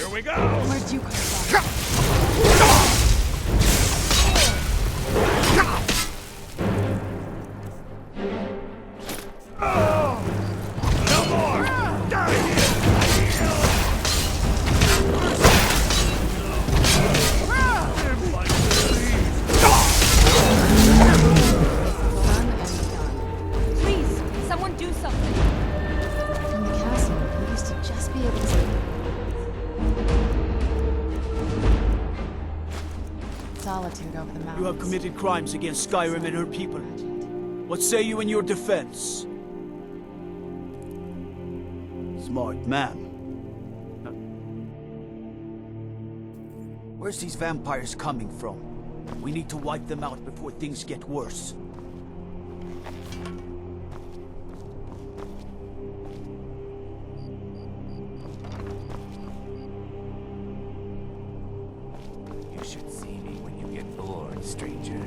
Here we go! Where'd you come from? No more! Die Please, someone do something. From the castle, we used to just be able to... Solitude over the mountains. You have committed crimes against Skyrim and her people. What say you in your defense? Smart man. Where's these vampires coming from? We need to wipe them out before things get worse. You should see me when you get bored, stranger.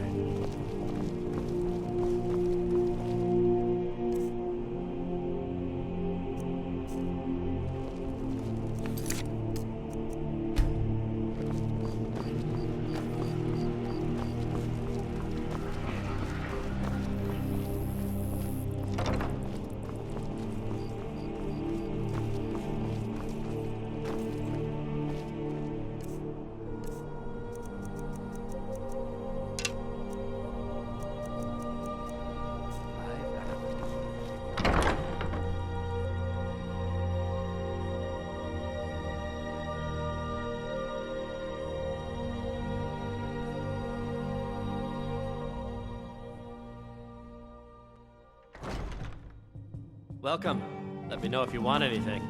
Welcome. Let me know if you want anything.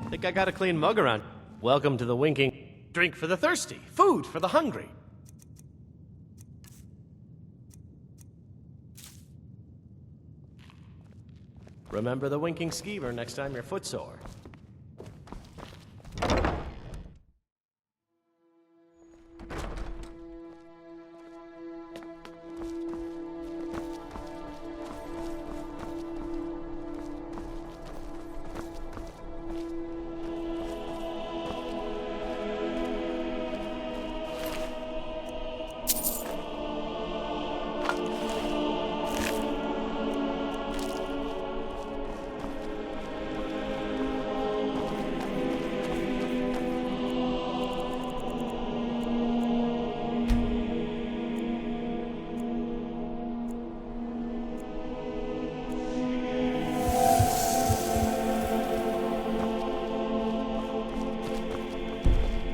Think I got a clean mug around. Welcome to the winking. Drink for the thirsty. Food for the hungry. Remember the winking skeever next time you're footsore.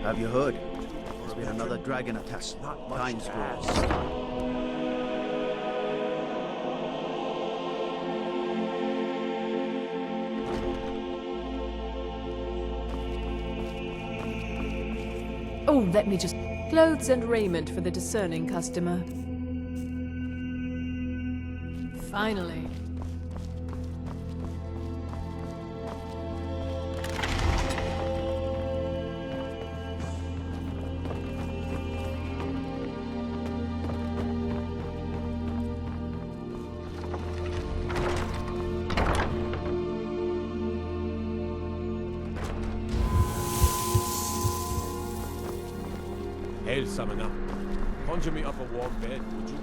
Have you heard? There's been another dragon attack. Times grows. Oh, let me just... Clothes and raiment for the discerning customer. Finally. Hail, summoner. Conjure me up a warm bed, would you?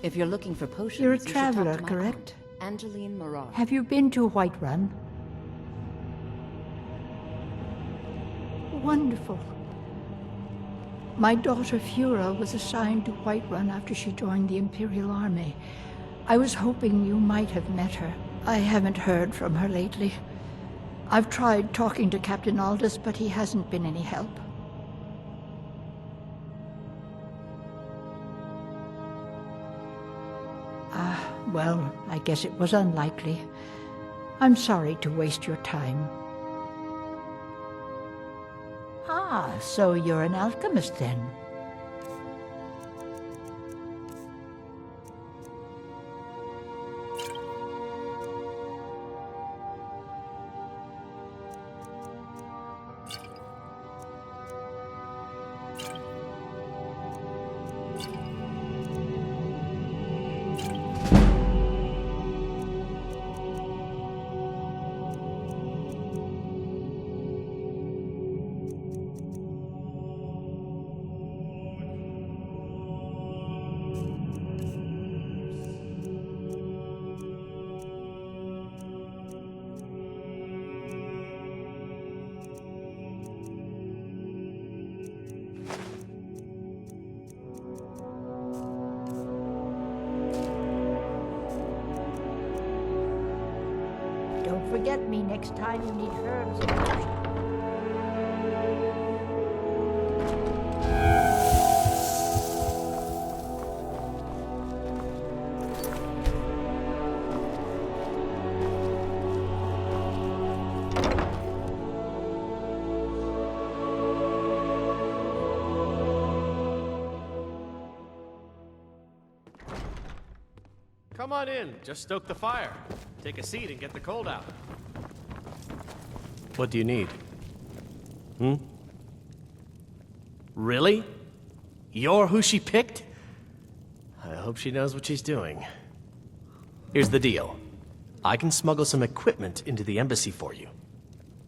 If you're looking for potions, You're a you should talk traveler, to my correct? aunt, Angeline Moran. Have you been to Whiterun? Wonderful. My daughter Fura was assigned to Whiterun after she joined the Imperial Army. I was hoping you might have met her. I haven't heard from her lately. I've tried talking to Captain Aldous, but he hasn't been any help. Well, I guess it was unlikely. I'm sorry to waste your time. Ah, so you're an alchemist then? forget me next time you need herbs and potions. Come on in. Just stoke the fire. Take a seat and get the cold out. What do you need? Really? You're who she picked? I hope she knows what she's doing. Here's the deal. I can smuggle some equipment into the embassy for you.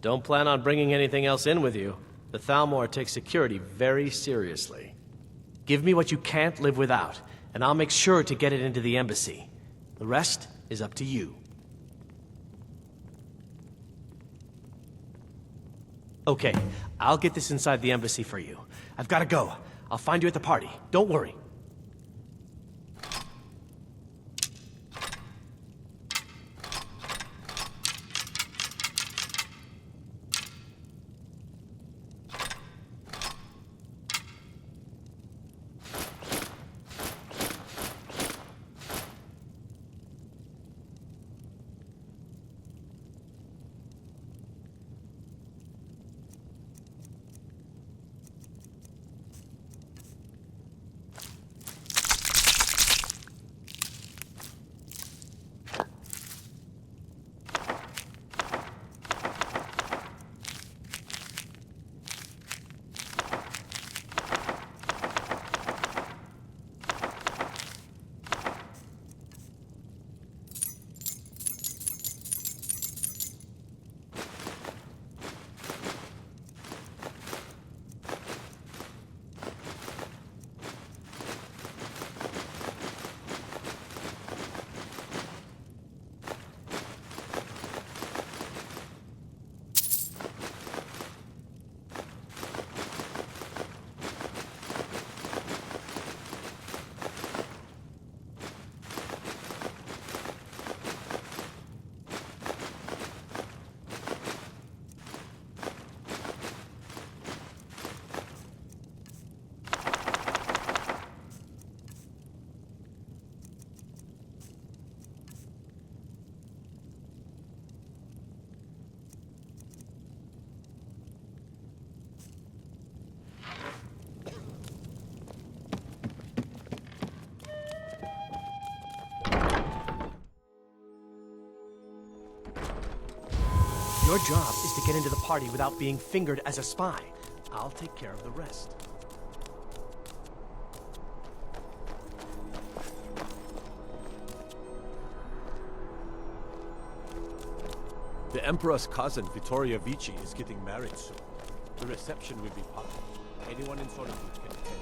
Don't plan on bringing anything else in with you. The Thalmor takes security very seriously. Give me what you can't live without, and I'll make sure to get it into the embassy. The rest is up to you. Okay, I'll get this inside the embassy for you. I've got to go. I'll find you at the party. Don't worry. Your job is to get into the party without being fingered as a spy. I'll take care of the rest. The Emperor's cousin, Vittoria Vici, is getting married soon. The reception will be public. Anyone in Solitude can attend.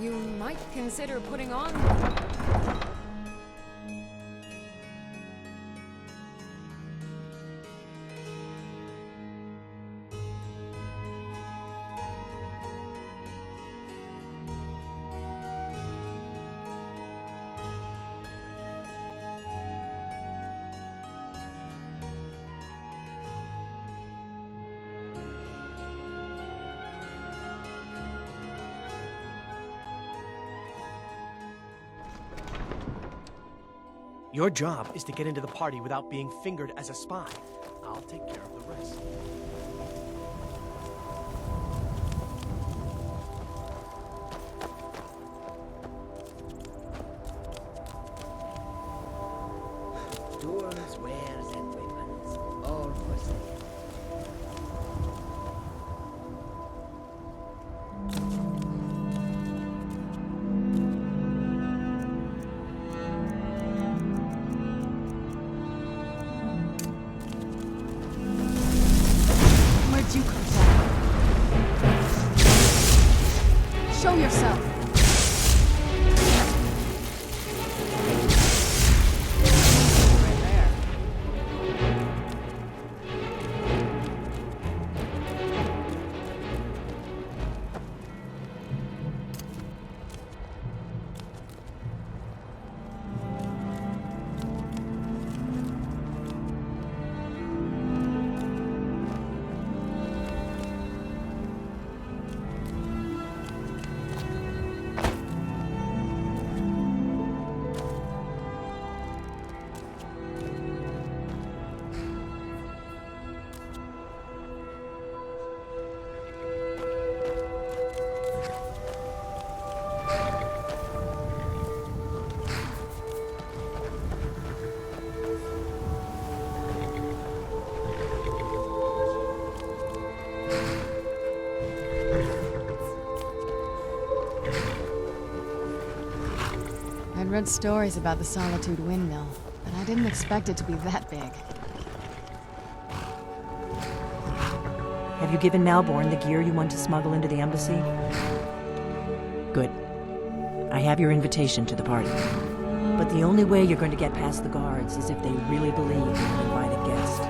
You might consider putting on... Your job is to get into the party without being fingered as a spy. I'll take care of the rest. Tools, wares, and weapons, all for sale. Where'd you come from? Show yourself. Right there. I'd read stories about the Solitude windmill, but I didn't expect it to be that big. Have you given Malborn the gear you want to smuggle into the embassy? Good. I have your invitation to the party. But the only way you're going to get past the guards is if they really believe you're an invited guest.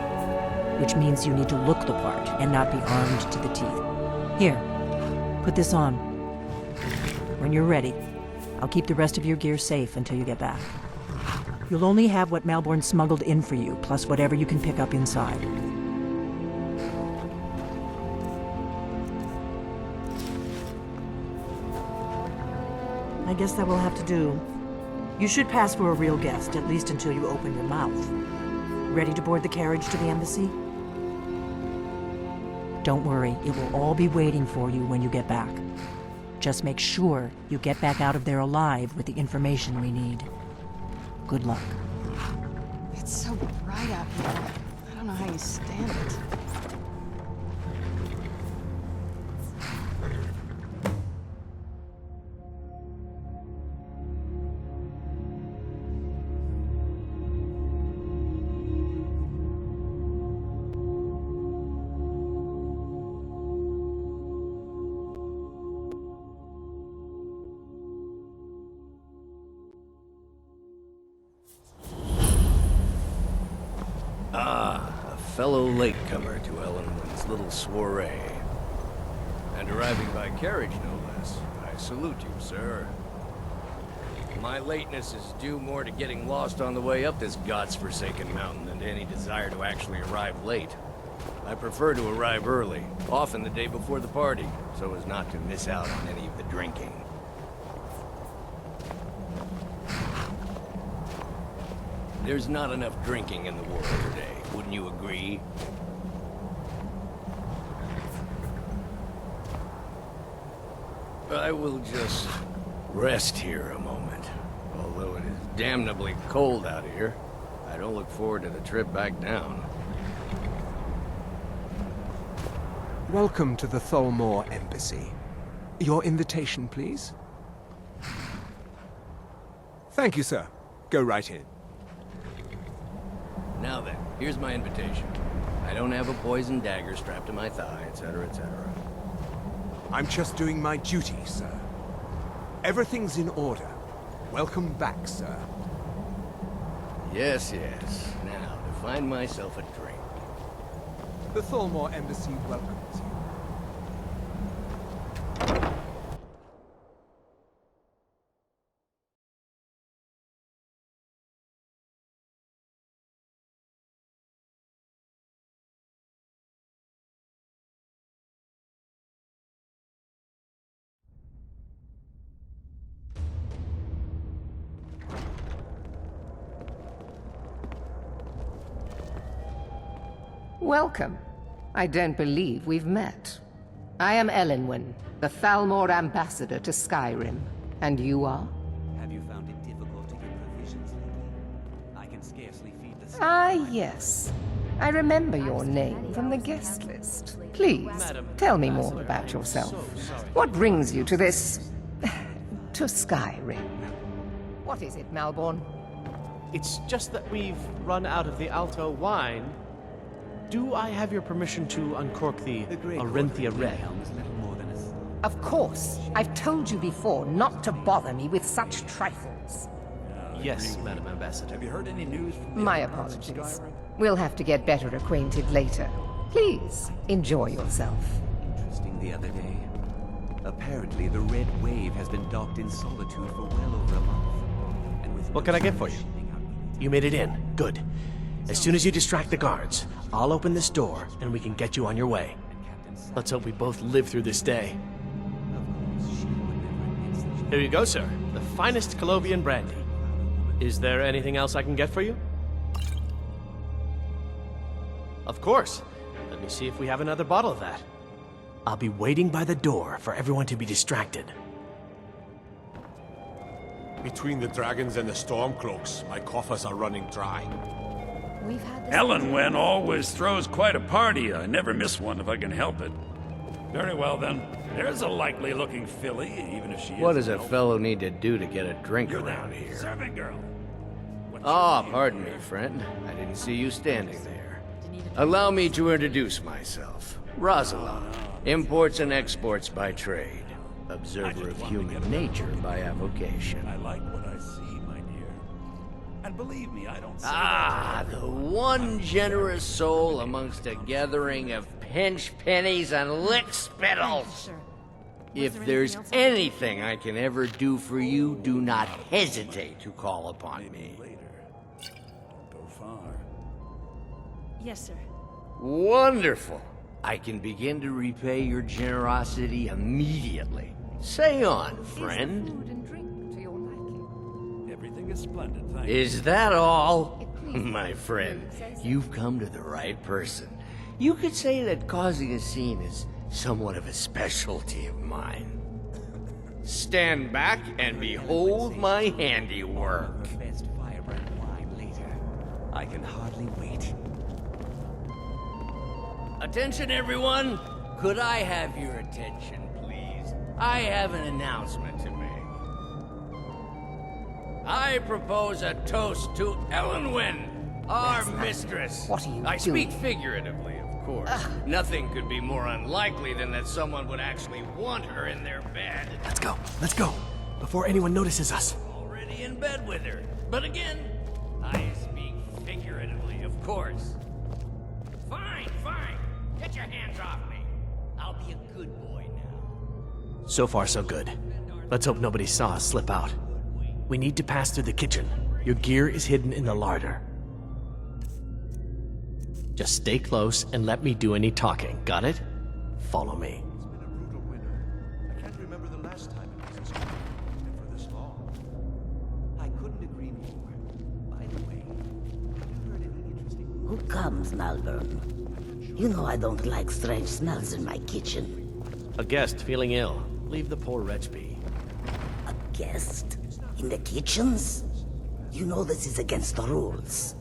Which means you need to look the part and not be armed to the teeth. Here, put this on. When you're ready, I'll keep the rest of your gear safe until you get back. You'll only have what Malborn smuggled in for you, plus whatever you can pick up inside. I guess that will have to do. You should pass for a real guest, at least until you open your mouth. Ready to board the carriage to the embassy? Don't worry, it will all be waiting for you when you get back. Just make sure you get back out of there alive with the information we need. Good luck. It's so bright out here. I don't know how you stand it. Fellow latecomer to Ellenwood's little soiree. And arriving by carriage, no less. I salute you, sir. My lateness is due more to getting lost on the way up this god's-forsaken mountain than to any desire to actually arrive late. I prefer to arrive early, often the day before the party, so as not to miss out on any of the drinking. There's not enough drinking in the world today. Wouldn't you agree? I will just rest here a moment. Although it is damnably cold out here, I don't look forward to the trip back down. Welcome to the Tholmor Embassy. Your invitation, please? Thank you, sir. Go right in. Now then, here's my invitation. I don't have a poisoned dagger strapped to my thigh, etc., etc. I'm just doing my duty, sir. Everything's in order. Welcome back, sir. Yes, yes. Now, to find myself a drink. The Tholmor Embassy welcomes you. Welcome. I don't believe we've met. I am Elenwen, the Thalmor ambassador to Skyrim. And you are? Have you found it difficult to get provisions lately? I can scarcely feed the... Ah, yes. I remember your name from the guest list. Please, tell me more about yourself. What brings you to this... to Skyrim? What is it, Malborn? It's just that we've run out of the Alto wine. Do I have your permission to uncork the Arenthia Red? Of course. I've told you before not to bother me with such trifles. Yes, Madam Ambassador. Have you heard any news from My apologies. We'll have to get better acquainted later. Please, enjoy yourself. Interesting the other day. Apparently, the Red Wave has been docked in Solitude for well over a month. And with what can I get for you? You made it in. Good. As soon as you distract the guards, I'll open this door and we can get you on your way. Let's hope we both live through this day. Here you go, sir. The finest Colovian brandy. Is there anything else I can get for you? Of course. Let me see if we have another bottle of that. I'll be waiting by the door for everyone to be distracted. Between the dragons and the stormcloaks, my coffers are running dry. We've had this... Ellenwen always throws quite a party. I never miss one if I can help it. Very well, then. There's a likely-looking filly, even if she is. What does a elf. fellow need to do to get a drink You're around the here? servant girl. Ah, pardon me, friend. I didn't see you standing there. Allow me to introduce myself. Rosalind, imports and exports by trade. Observer of human nature by avocation. I like what I see, my dear. And believe me, I don't say Ah, the one generous soul amongst a gathering of pinch pennies and lick spittles. If there's anything I can ever do for you, do not hesitate to call upon me. Go far. Yes, sir. Wonderful. I can begin to repay your generosity immediately. Say on, friend. Everything is splendid, thank you. Is that all? My friend, you've come to the right person. You could say that causing a scene is somewhat of a specialty of mine. Stand back and behold my handiwork. Best firebrand wine later. I can hardly wait. Attention, everyone! Could I have your attention, please? I have an announcement to make. I propose a toast to Ellenwyn, our mistress. What are you I doing? speak figuratively, of course. Nothing could be more unlikely than that someone would actually want her in their bed. Let's go, before anyone notices us. Already in bed with her. But again, I speak figuratively, of course. Fine. Get your hands off me. I'll be a good boy now. So far, so good. Let's hope nobody saw us slip out. We need to pass through the kitchen. Your gear is hidden in the larder. Just stay close and let me do any talking. Got it? Follow me. It's been a brutal winter. I can't remember the last time it was this cold and for this long. I couldn't agree more. By the way, have you heard any interesting... Who comes, Malvern? You know I don't like strange smells in my kitchen. A guest feeling ill. Leave the poor wretch be. A guest? In the kitchens? You know this is against the rules.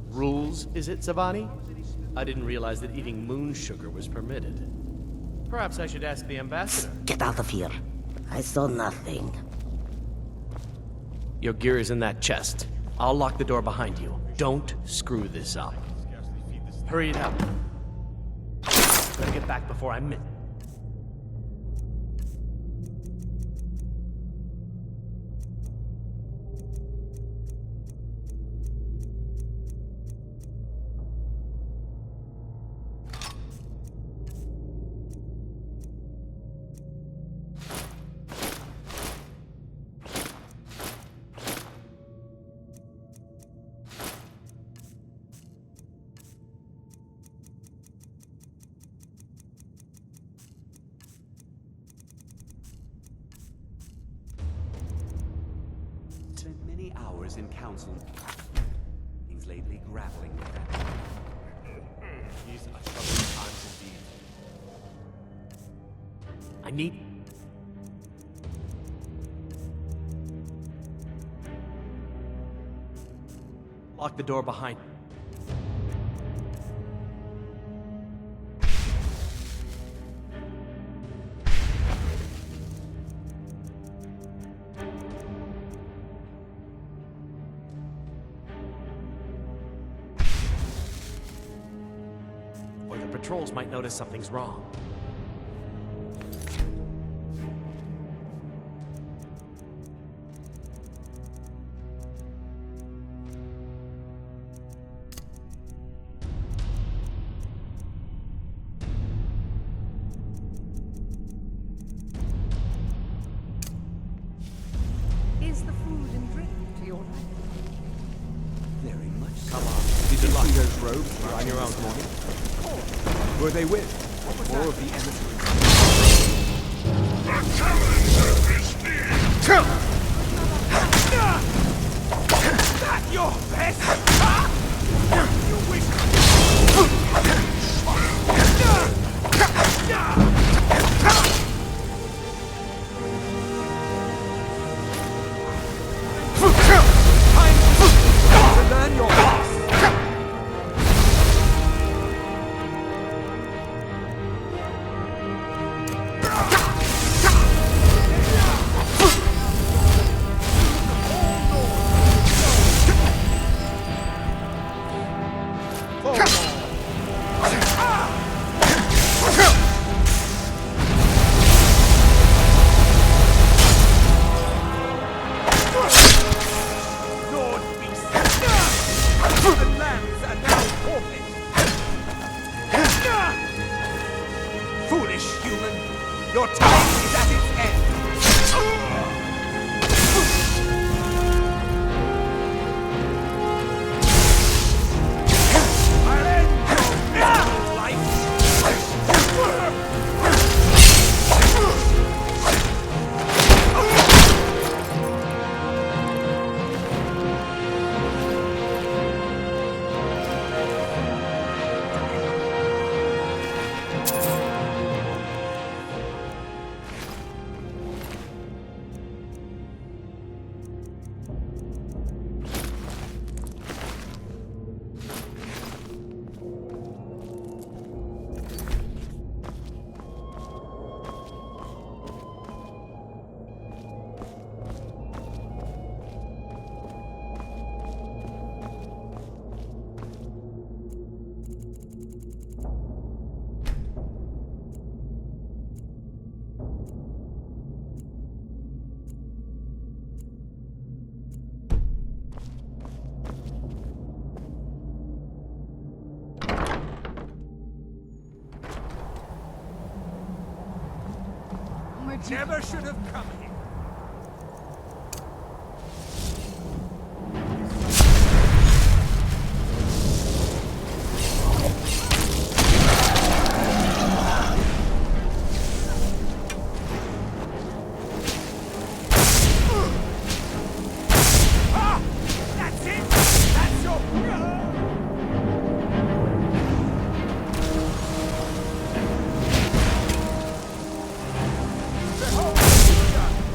Rules, is it, Zavani? I didn't realize that eating moon sugar was permitted. Perhaps I should ask the ambassador. Get out of here. I saw nothing. Your gear is in that chest. I'll lock the door behind you. Don't screw this up. Hurry it up. Better get back before I miss. Spent many hours in council. Things lately grappling with that. These are troubling times indeed. I need... Lock the door behind. Or the patrols might notice something's wrong. Is the food and drink to your liking? Very much so. Come on. Did you see those robes around your arms morning? Who are they with? More of the That your best? You wish... to learn your best. Your time is at its end! I'll end your miserable Never should have come here. Ah! That's it! That's your... Behold the future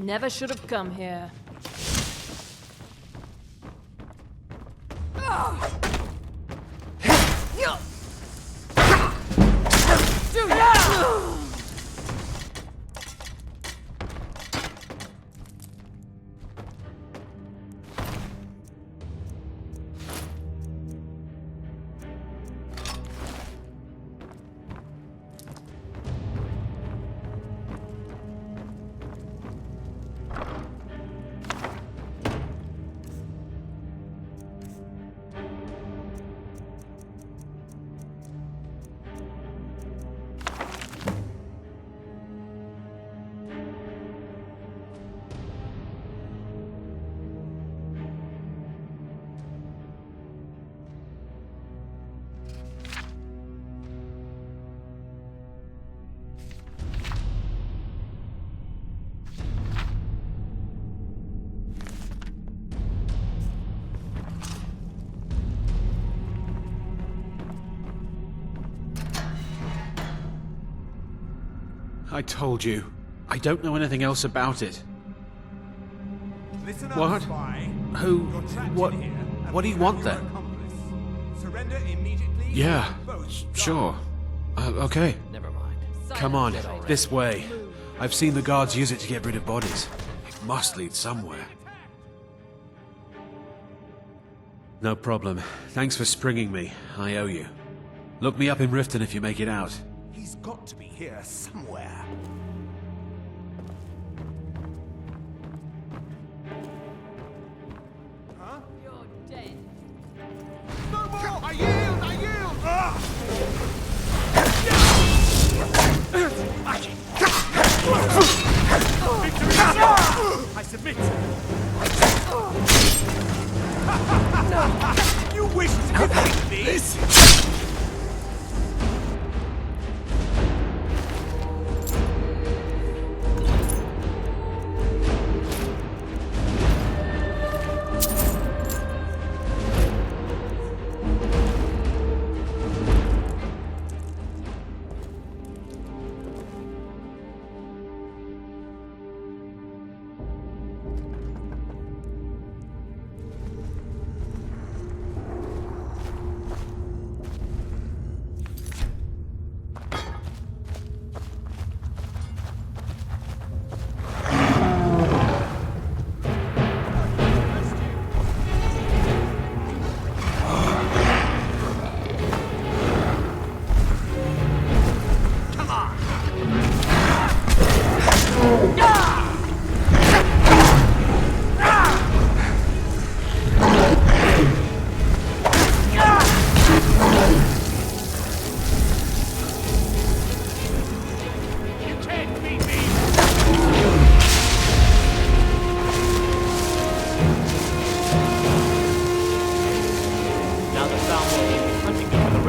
Never should have come here. I told you. I don't know anything else about it. Listen What? up, spy. Who? You're trapped What? in here, and What do we you have want your then? accomplice. Surrender immediately. Yeah, or both sure. Okay. Never mind. Come on, this way. I've seen the guards use it to get rid of bodies. It must lead somewhere. No problem. Thanks for springing me. I owe you. Look me up in Riften if you make it out. He's got to be here somewhere. Huh? You're dead. No more! I yield! I yield! I submit. You wish to defeat me?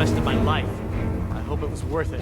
rest of my life. I hope it was worth it.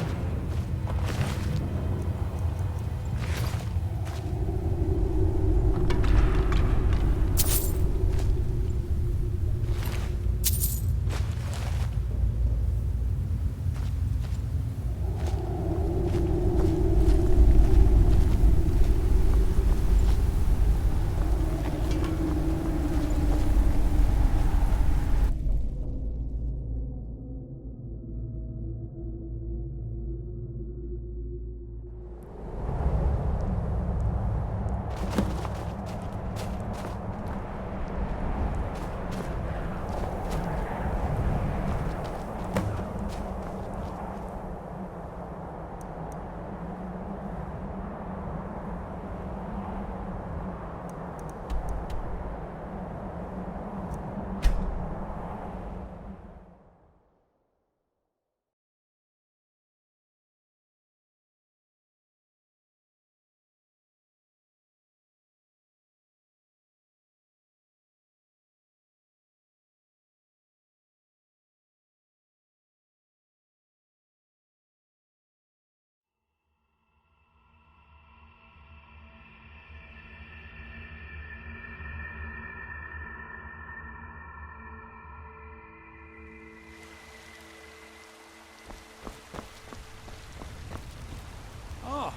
Oh.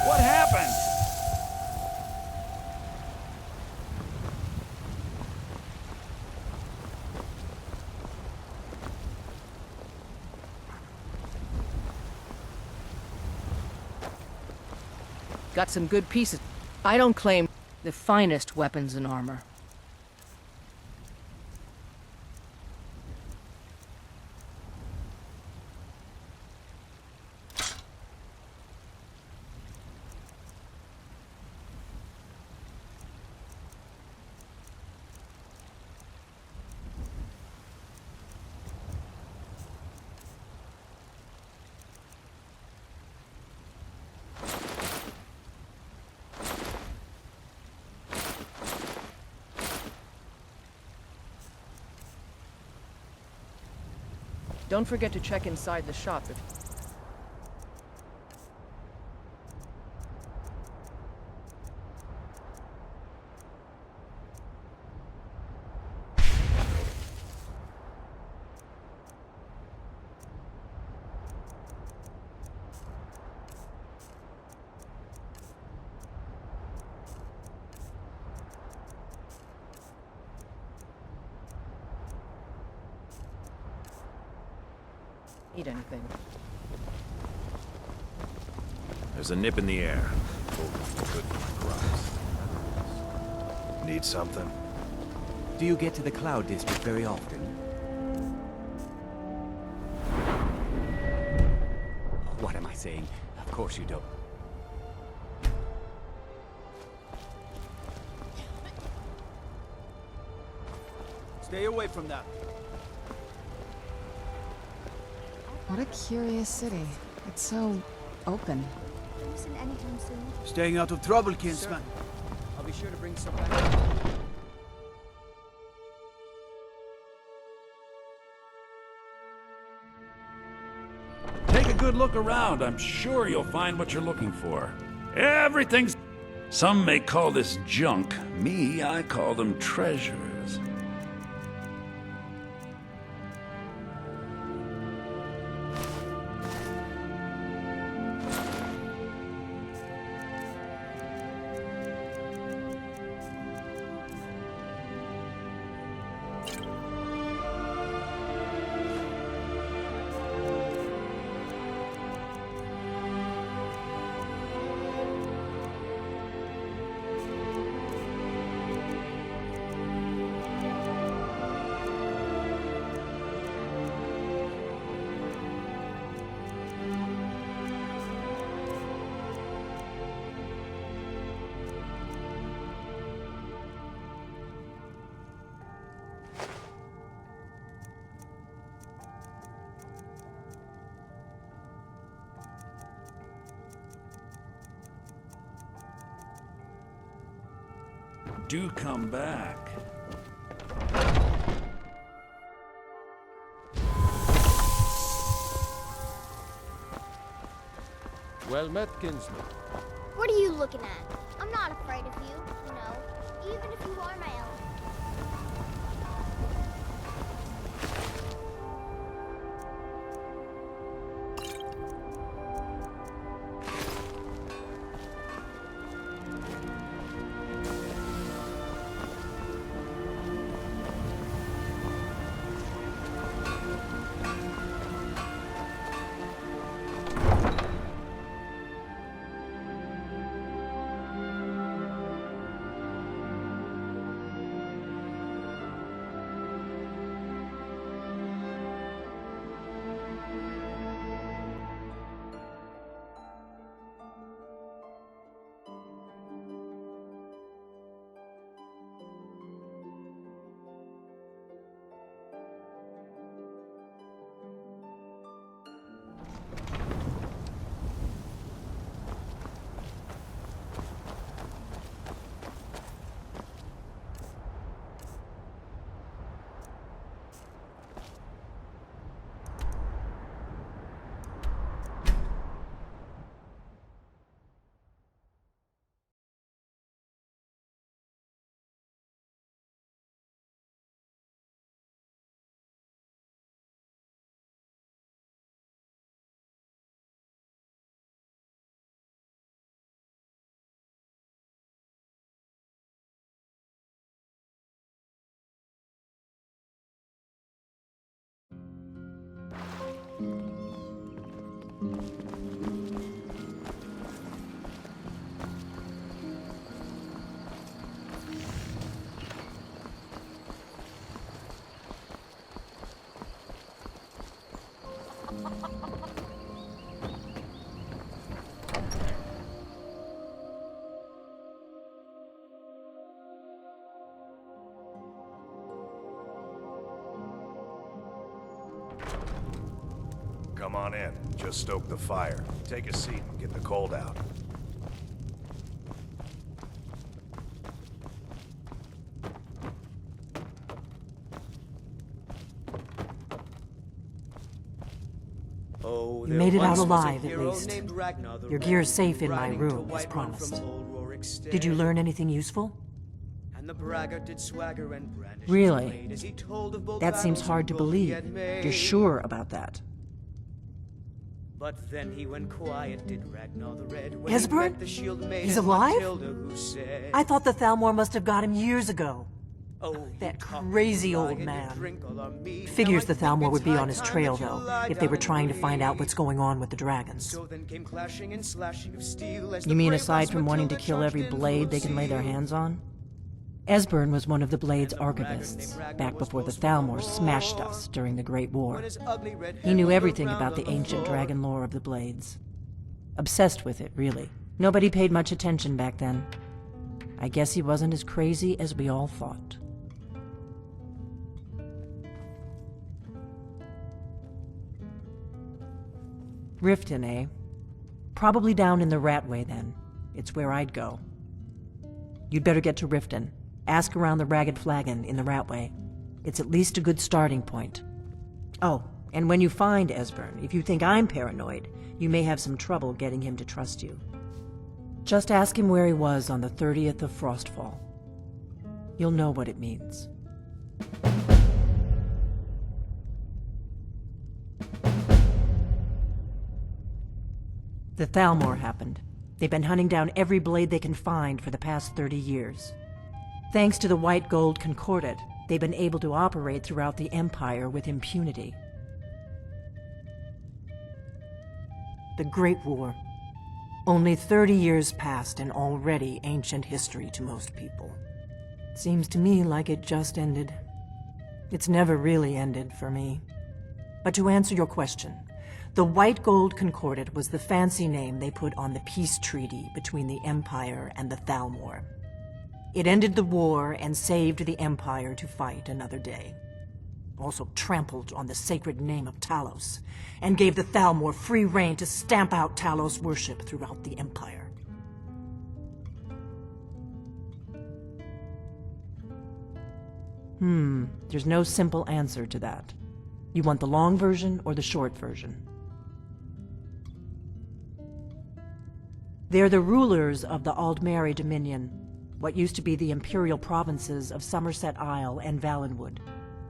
What happened? Got some good pieces. I don't claim the finest weapons and armor. Don't forget to check inside the shop if... Need anything. There's a nip in the air. Good crops. Need something? Do you get to the Cloud District very often? What am I saying? Of course you don't. Stay away from that. What a curious city. It's so open. Anytime soon. Staying out of trouble, kinsman. I'll be sure to bring some back. Take a good look around. I'm sure you'll find what you're looking for. Everything's... Some may call this junk. Me, I call them treasures. Do come back. Well met, kinsman. What are you looking at? I'm not afraid of you, even if you are my element. Come on in. Just stoke the fire. Take a seat and get the cold out. You made it out alive, at least. Your gear's safe in my room, as promised. Did you learn anything useful? Really? That seems hard to believe. You're sure about that? But then he went quiet, did Ragnar the Red. Esbern? He's alive? I thought the Thalmor must have got him years ago. That crazy old man. Figures the Thalmor would be on his trail, though, if they were trying to find out what's going on with the dragons. You mean aside from wanting to kill every blade they can lay their hands on? Esbern was one of the Blade's archivists, back before the Thalmor smashed us during the Great War. He knew everything about the ancient dragon lore of the Blades. Obsessed with it, really. Nobody paid much attention back then. I guess he wasn't as crazy as we all thought. Riften, eh? Probably down in the Ratway, then. It's where I'd go. You'd better get to Riften. Ask around the Ragged Flagon in the Ratway. It's at least a good starting point. Oh, and when you find Esbern, if you think I'm paranoid, you may have some trouble getting him to trust you. Just ask him where he was on the 30th of Frostfall. You'll know what it means. The Thalmor happened. They've been hunting down every blade they can find for the past 30 years. Thanks to the White Gold Concordat, they've been able to operate throughout the Empire with impunity. The Great War. Only 30 years passed and already ancient history to most people. Seems to me like it just ended. It's never really ended for me. But to answer your question, the White Gold Concordat was the fancy name they put on the peace treaty between the Empire and the Thalmor. It ended the war and saved the Empire to fight another day. Also trampled on the sacred name of Talos, and gave the Thalmor free rein to stamp out Talos worship throughout the Empire. There's no simple answer to that. You want the long version or the short version? They're the rulers of the Aldmeri Dominion, what used to be the imperial provinces of Somerset Isle and Valenwood.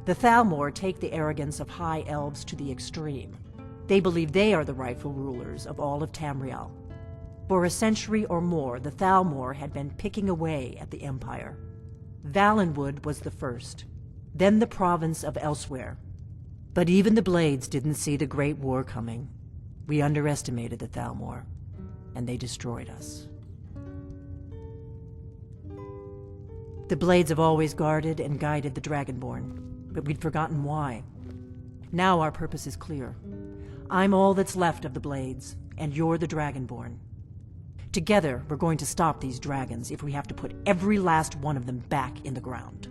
The Thalmor take the arrogance of high elves to the extreme. They believe they are the rightful rulers of all of Tamriel. For a century or more, the Thalmor had been picking away at the Empire. Valenwood was the first, then the province of Elsewhere. But even the Blades didn't see the Great War coming. We underestimated the Thalmor, and they destroyed us. The Blades have always guarded and guided the Dragonborn, but we'd forgotten why. Now our purpose is clear. I'm all that's left of the Blades, and you're the Dragonborn. Together, we're going to stop these dragons if we have to put every last one of them back in the ground.